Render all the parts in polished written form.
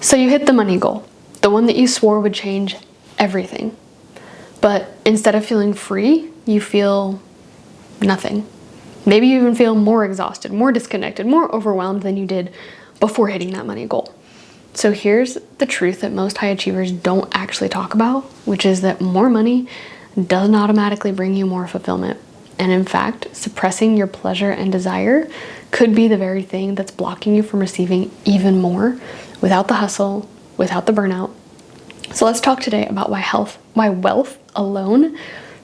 So you hit the money goal, the one that you swore would change everything. But instead of feeling free, you feel nothing. Maybe you even feel more exhausted, more disconnected, more overwhelmed than you did before hitting that money goal. So here's the truth that most high achievers don't actually talk about, which is that more money doesn't automatically bring you more fulfillment. And in fact, suppressing your pleasure and desire could be the very thing that's blocking you from receiving even more without the hustle, without the burnout. So let's talk today about why wealth alone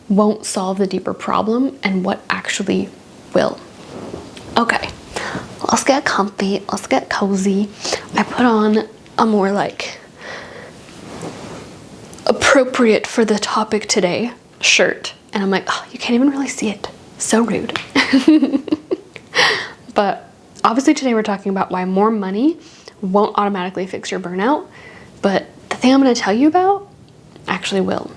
won't solve the deeper problem and what actually will. Okay, let's get comfy, let's get cozy. I put on a more appropriate for the topic today shirt, and I'm like, oh, you can't even really see it. So rude. But obviously today we're talking about why more money won't automatically fix your burnout, but the thing I'm going to tell you about actually will.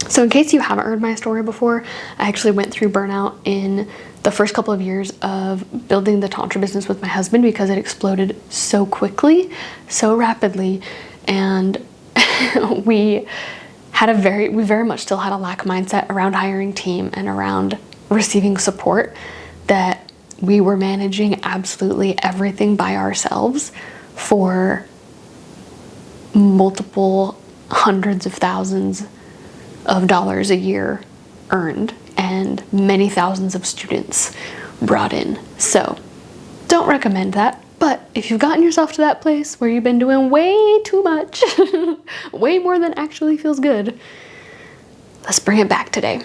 So in case you haven't heard my story before, I actually went through burnout in the first couple of years of building the Tantra business with my husband because it exploded so quickly, so rapidly, and we very much still had a lack mindset around hiring team and around receiving support, that we were managing absolutely everything by ourselves for multiple hundreds of thousands of dollars a year earned and many thousands of students brought in. So don't recommend that. But if you've gotten yourself to that place where you've been doing way too much, way more than actually feels good, let's bring it back today.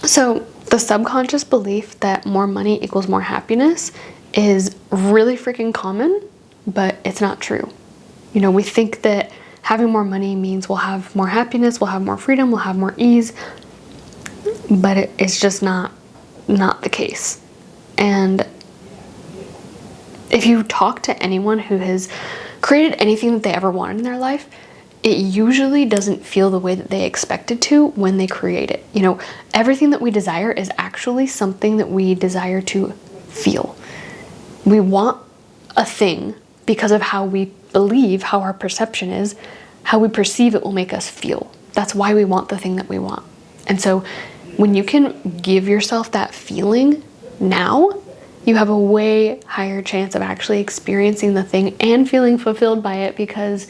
So the subconscious belief that more money equals more happiness is really freaking common, but it's not true. You know, we think that having more money means we'll have more happiness, we'll have more freedom, we'll have more ease, but it's just not the case. And if you talk to anyone who has created anything that they ever wanted in their life, it usually doesn't feel the way that they expected to when they create it. You know, everything that we desire is actually something that we desire to feel. We want a thing because of how we believe, how our perception is, how we perceive it will make us feel. That's why we want the thing that we want. And so when you can give yourself that feeling now, you have a way higher chance of actually experiencing the thing and feeling fulfilled by it, because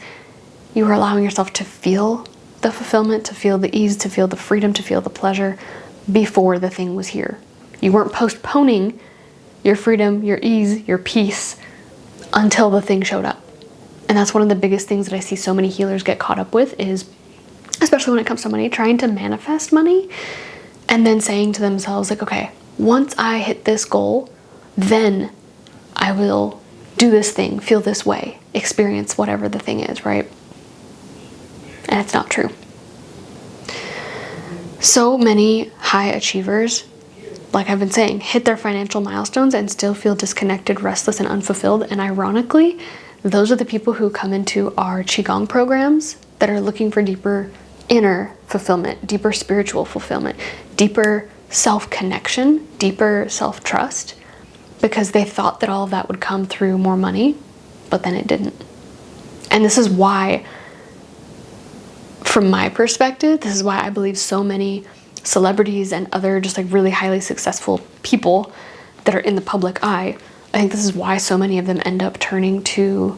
you are allowing yourself to feel the fulfillment, to feel the ease, to feel the freedom, to feel the pleasure before the thing was here. You weren't postponing your freedom, your ease, your peace until the thing showed up. And that's one of the biggest things that I see so many healers get caught up with is, especially when it comes to money, trying to manifest money and then saying to themselves, like, okay, once I hit this goal, then I will do this thing, feel this way, experience whatever the thing is, right? And it's not true. So many high achievers, like I've been saying, hit their financial milestones and still feel disconnected, restless, and unfulfilled. And ironically, those are the people who come into our Qigong programs that are looking for deeper inner fulfillment, deeper spiritual fulfillment, deeper self-connection, deeper self-trust, because they thought that all of that would come through more money, but then it didn't. And this is why, from my perspective, this is why I believe so many celebrities and other just like really highly successful people that are in the public eye, I think this is why so many of them end up turning to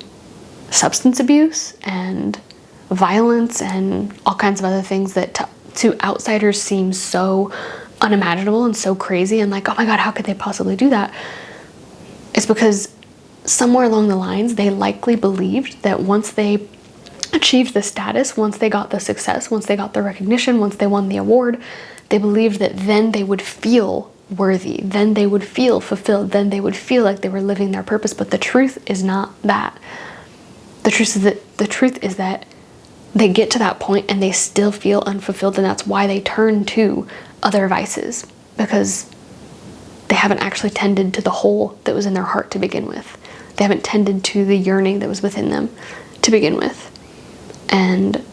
substance abuse and violence and all kinds of other things that to outsiders seem so unimaginable and so crazy and like, oh my God, how could they possibly do that? It's because somewhere along the lines, they likely believed that once they achieved the status, once they got the success, once they got the recognition, once they won the award, they believed that then they would feel worthy, then they would feel fulfilled, then they would feel like they were living their purpose. But the truth is not that. The truth is that they get to that point and they still feel unfulfilled, and that's why they turn to other vices, because they haven't actually tended to the hole that was in their heart to begin with. They haven't tended to the yearning that was within them to begin with. And,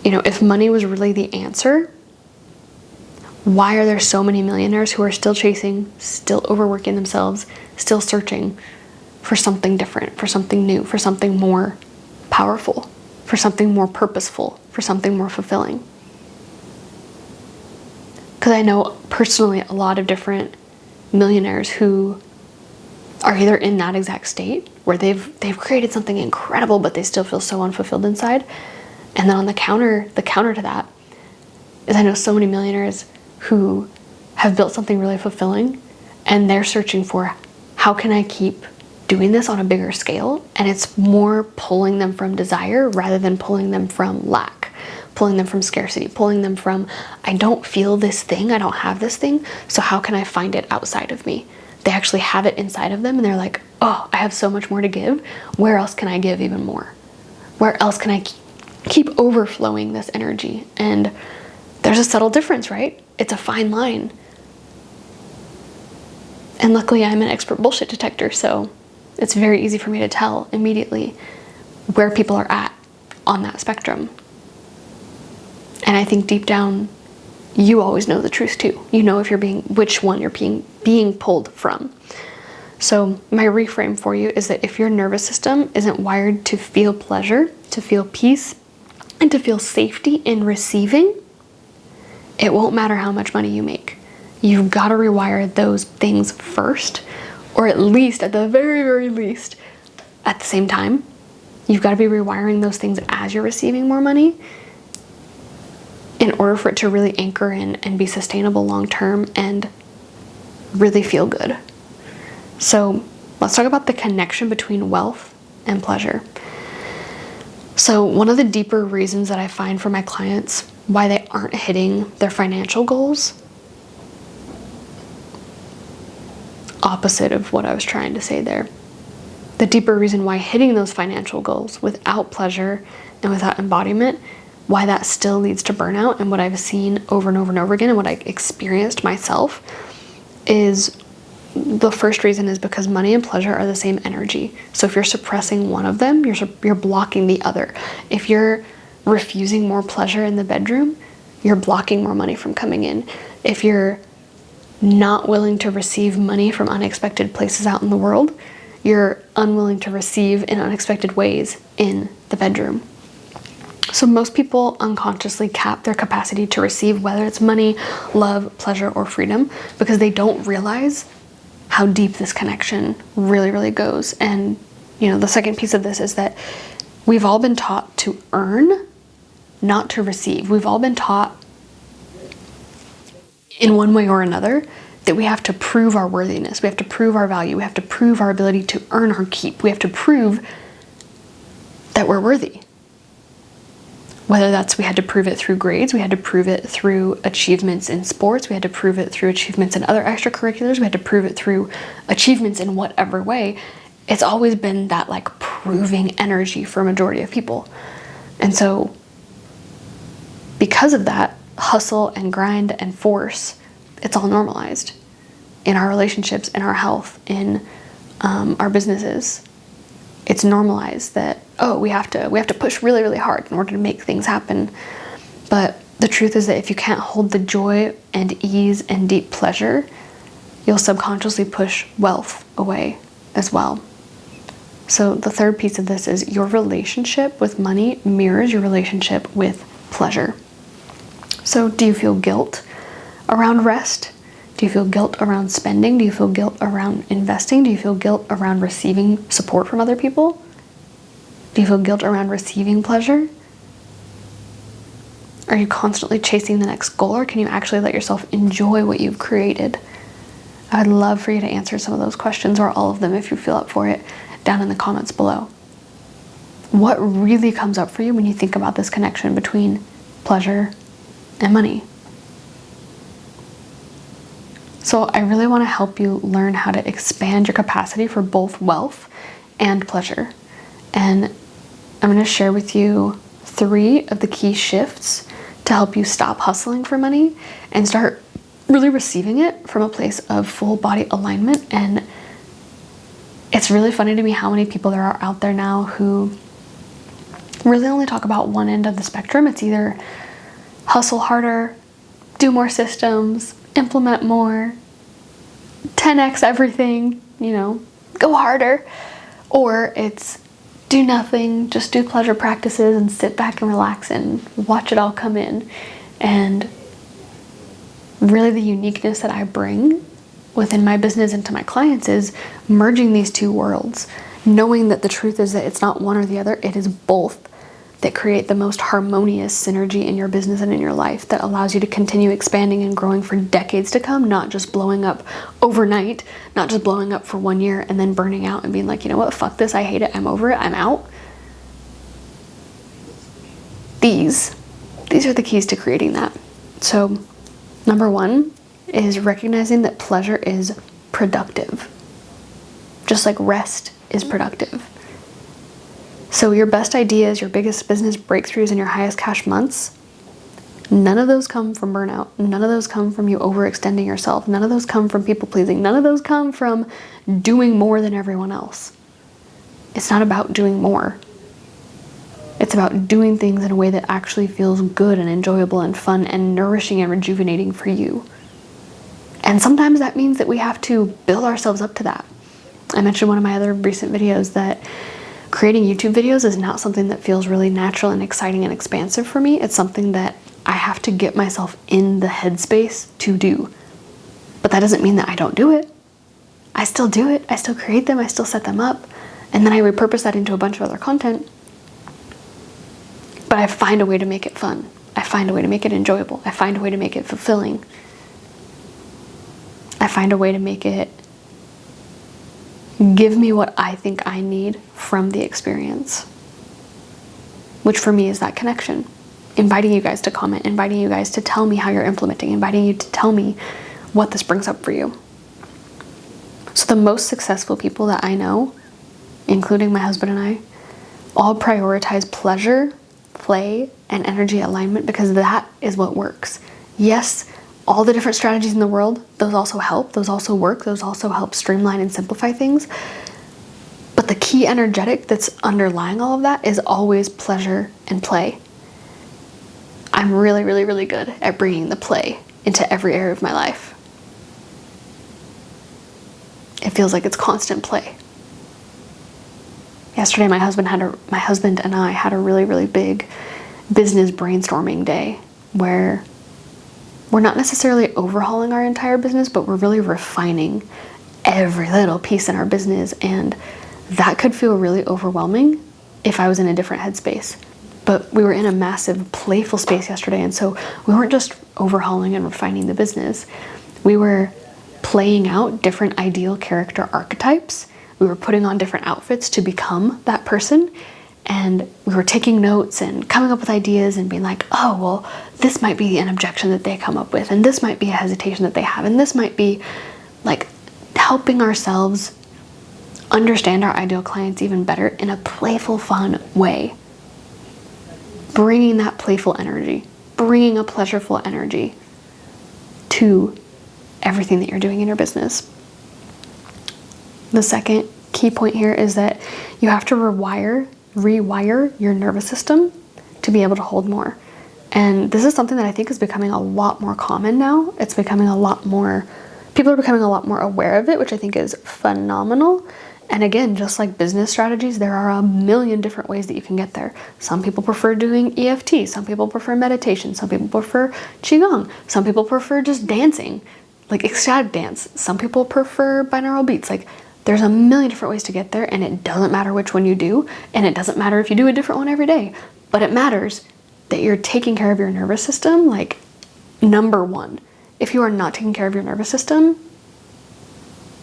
you know, if money was really the answer, why are there so many millionaires who are still chasing, still overworking themselves, still searching for something different, for something new, for something more powerful, for something more purposeful, for something more fulfilling. Because I know personally a lot of different millionaires who are either in that exact state where they've created something incredible, but they still feel so unfulfilled inside. And then on the counter to that is I know so many millionaires who have built something really fulfilling, and they're searching for, how can I keep doing this on a bigger scale? And it's more pulling them from desire rather than pulling them from lack, pulling them from scarcity, pulling them from, I don't feel this thing, I don't have this thing, so how can I find it outside of me? They actually have it inside of them, and they're like, oh, I have so much more to give. Where else can I give even more? Where else can I keep overflowing this energy? And there's a subtle difference, right? It's a fine line. And luckily I'm an expert bullshit detector, so it's very easy for me to tell immediately where people are at on that spectrum. And I think deep down, you always know the truth too. You know which one you're being pulled from. So my reframe for you is that if your nervous system isn't wired to feel pleasure, to feel peace, and to feel safety in receiving, it won't matter how much money you make. You've got to rewire those things first, or at least, at the very, very least, at the same time. You've got to be rewiring those things as you're receiving more money in order for it to really anchor in and be sustainable long term and really feel good. So let's talk about the connection between wealth and pleasure. So one of the deeper reasons that I find for my clients why they aren't hitting their financial goals, opposite of what I was trying to say there, the deeper reason why hitting those financial goals without pleasure and without embodiment, why that still leads to burnout, and what I've seen over and over and over again and what I experienced myself, is the first reason is because money and pleasure are the same energy. So if you're suppressing one of them, you're blocking the other. If you're refusing more pleasure in the bedroom, you're blocking more money from coming in. If you're not willing to receive money from unexpected places out in the world, you're unwilling to receive in unexpected ways in the bedroom. So most people unconsciously cap their capacity to receive, whether it's money, love, pleasure, or freedom, because they don't realize how deep this connection really, really goes. And, the second piece of this is that we've all been taught to earn, not to receive. We've all been taught in one way or another that we have to prove our worthiness. We have to prove our value. We have to prove our ability to earn our keep. We have to prove that we're worthy. Whether that's we had to prove it through grades, we had to prove it through achievements in sports, we had to prove it through achievements in other extracurriculars, we had to prove it through achievements in whatever way. It's always been that proving energy for a majority of people. And so because of that, hustle and grind and force, it's all normalized in our relationships, in our health, in our businesses. It's normalized that, we have to push really, really hard in order to make things happen. But the truth is that if you can't hold the joy and ease and deep pleasure, you'll subconsciously push wealth away as well. So the third piece of this is your relationship with money mirrors your relationship with pleasure. So do you feel guilt around rest? Do you feel guilt around spending? Do you feel guilt around investing? Do you feel guilt around receiving support from other people? Do you feel guilt around receiving pleasure? Are you constantly chasing the next goal, or can you actually let yourself enjoy what you've created? I would love for you to answer some of those questions, or all of them if you feel up for it, down in the comments below. What really comes up for you when you think about this connection between pleasure and money? So I really want to help you learn how to expand your capacity for both wealth and pleasure. And I'm going to share with you 3 of the key shifts to help you stop hustling for money and start really receiving it from a place of full body alignment. And it's really funny to me how many people there are out there now who really only talk about one end of the spectrum. It's either hustle harder, do more systems, implement more, 10x everything, go harder, or it's do nothing, just do pleasure practices and sit back and relax and watch it all come in. And really the uniqueness that I bring within my business and to my clients is merging these two worlds, knowing that the truth is that it's not one or the other, it is both, that create the most harmonious synergy in your business and in your life that allows you to continue expanding and growing for decades to come, not just blowing up overnight, not just blowing up for 1 year and then burning out and being like, you know what, fuck this, I hate it, I'm over it, I'm out. These are the keys to creating that. So number 1 is recognizing that pleasure is productive, just like rest is productive. So your best ideas, your biggest business breakthroughs, and your highest cash months, none of those come from burnout. None of those come from you overextending yourself. None of those come from people pleasing. None of those come from doing more than everyone else. It's not about doing more. It's about doing things in a way that actually feels good and enjoyable and fun and nourishing and rejuvenating for you. And sometimes that means that we have to build ourselves up to that. I mentioned in one of my other recent videos that creating YouTube videos is not something that feels really natural and exciting and expansive for me. It's something that I have to get myself in the headspace to do. But that doesn't mean that I don't do it. I still do it. I still create them. I still set them up. And then I repurpose that into a bunch of other content. But I find a way to make it fun. I find a way to make it enjoyable. I find a way to make it fulfilling. I find a way to make it give me what I think I need from the experience, which for me is that connection. Inviting you guys to comment, inviting you guys to tell me how you're implementing, inviting you to tell me what this brings up for you. So the most successful people that I know, including my husband and I, all prioritize pleasure, play, and energy alignment because that is what works. Yes, all the different strategies in the world, those also help, those also work, those also help streamline and simplify things. But the key energetic that's underlying all of that is always pleasure and play. I'm really, really, really good at bringing the play into every area of my life. It feels like it's constant play. Yesterday, my husband and I had a really, really big business brainstorming day where we're not necessarily overhauling our entire business, but we're really refining every little piece in our business. And that could feel really overwhelming if I was in a different headspace. But we were in a massive playful space yesterday. And so we weren't just overhauling and refining the business. We were playing out different ideal character archetypes. We were putting on different outfits to become that person. And we were taking notes and coming up with ideas and being like, oh, well, this might be an objection that they come up with, and this might be a hesitation that they have, and this might be like helping ourselves understand our ideal clients even better in a playful, fun way. Bringing that playful energy, bringing a pleasureful energy to everything that you're doing in your business. The second key point here is that you have to rewire your nervous system to be able to hold more. And this is something that I think is becoming a lot more common now. It's becoming people are becoming a lot more aware of it, which I think is phenomenal. And again, just like business strategies, there are a million different ways that you can get there. Some people prefer doing EFT, some people prefer meditation, some people prefer Qigong, some people prefer just dancing, like ecstatic dance. Some people prefer binaural beats. Like, there's a million different ways to get there, and it doesn't matter which one you do, and it doesn't matter if you do a different one every day, but it matters that you're taking care of your nervous system, like number one. If you are not taking care of your nervous system,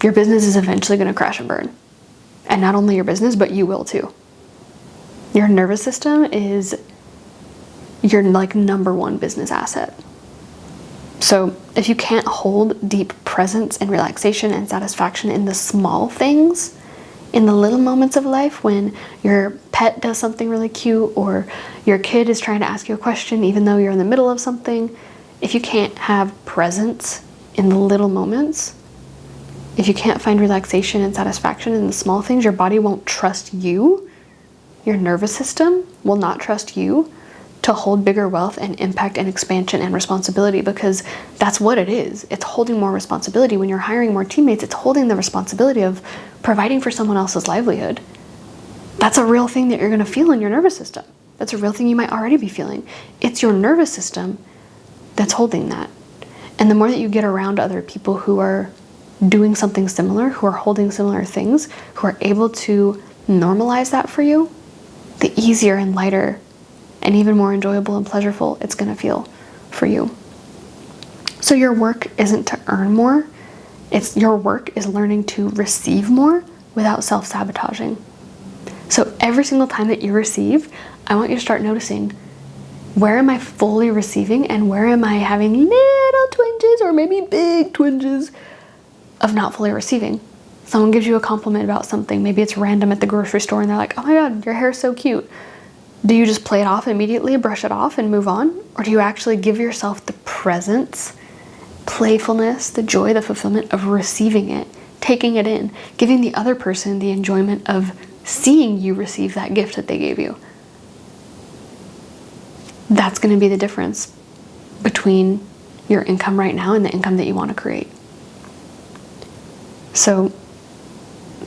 your business is eventually going to crash and burn. And not only your business, but you will too. Your nervous system is your like number one business asset. So if you can't hold deep presence and relaxation and satisfaction in the small things, in the little moments of life when your pet does something really cute or your kid is trying to ask you a question even though you're in the middle of something, if you can't have presence in the little moments, if you can't find relaxation and satisfaction in the small things, your body won't trust you. Your nervous system will not trust you to hold bigger wealth and impact and expansion and responsibility, because that's what it is. It's holding more responsibility. When you're hiring more teammates, it's holding the responsibility of providing for someone else's livelihood. That's a real thing that you're going to feel in your nervous system. That's a real thing you might already be feeling. It's your nervous system that's holding that. And the more that you get around other people who are doing something similar, who are holding similar things, who are able to normalize that for you, the easier and lighter and even more enjoyable and pleasurable it's going to feel for you. So your work isn't to earn more. Your work is learning to receive more without self-sabotaging. So every single time that you receive, I want you to start noticing, where am I fully receiving and where am I having little twinges or maybe big twinges of not fully receiving? Someone gives you a compliment about something. Maybe it's random at the grocery store and they're like, oh my God, your hair is so cute. Do you just play it off immediately, brush it off and move on? Or do you actually give yourself the presence, playfulness, the joy, the fulfillment of receiving it, taking it in, giving the other person the enjoyment of seeing you receive that gift that they gave you? That's going to be the difference between your income right now and the income that you want to create. So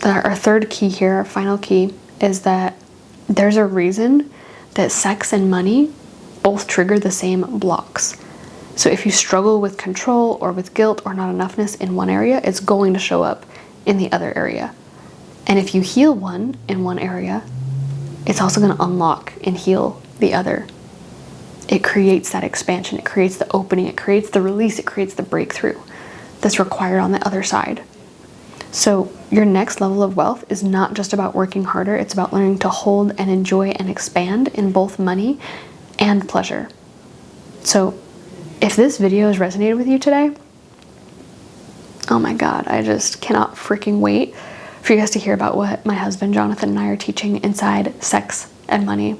our third key here, our final key, is that there's a reason that sex and money both trigger the same blocks. So if you struggle with control or with guilt or not enoughness in one area, it's going to show up in the other area. And if you heal one in one area, it's also going to unlock and heal the other. It creates that expansion, it creates the opening, it creates the release, it creates the breakthrough that's required on the other side. So your next level of wealth is not just about working harder, it's about learning to hold and enjoy and expand in both money and pleasure. So if this video has resonated with you today, oh my God, I just cannot freaking wait for you guys to hear about what my husband Jonathan and I are teaching inside Sex and Money.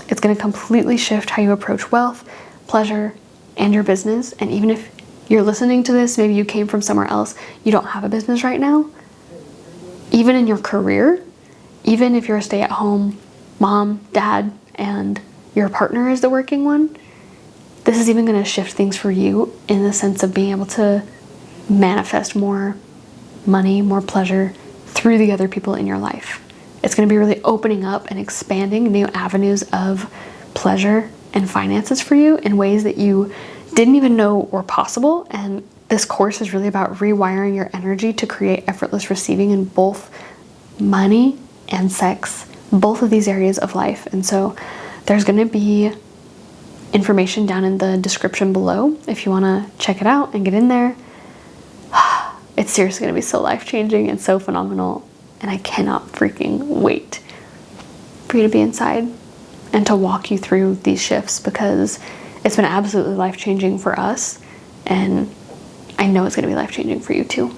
It's going to completely shift how you approach wealth, pleasure, and your business. And even if you're listening to this, maybe you came from somewhere else, you don't have a business right now, even in your career, even if you're a stay-at-home mom, dad, and your partner is the working one, this is even going to shift things for you in the sense of being able to manifest more money, more pleasure through the other people in your life. It's going to be really opening up and expanding new avenues of pleasure and finances for you in ways that you didn't even know were possible. And this course is really about rewiring your energy to create effortless receiving in both money and sex, both of these areas of life. And so there's going to be information down in the description below if you want to check it out and get in there. It's seriously going to be so life-changing and so phenomenal. And I cannot freaking wait for you to be inside and to walk you through these shifts, because it's been absolutely life-changing for us. And I know it's going to be life-changing for you too.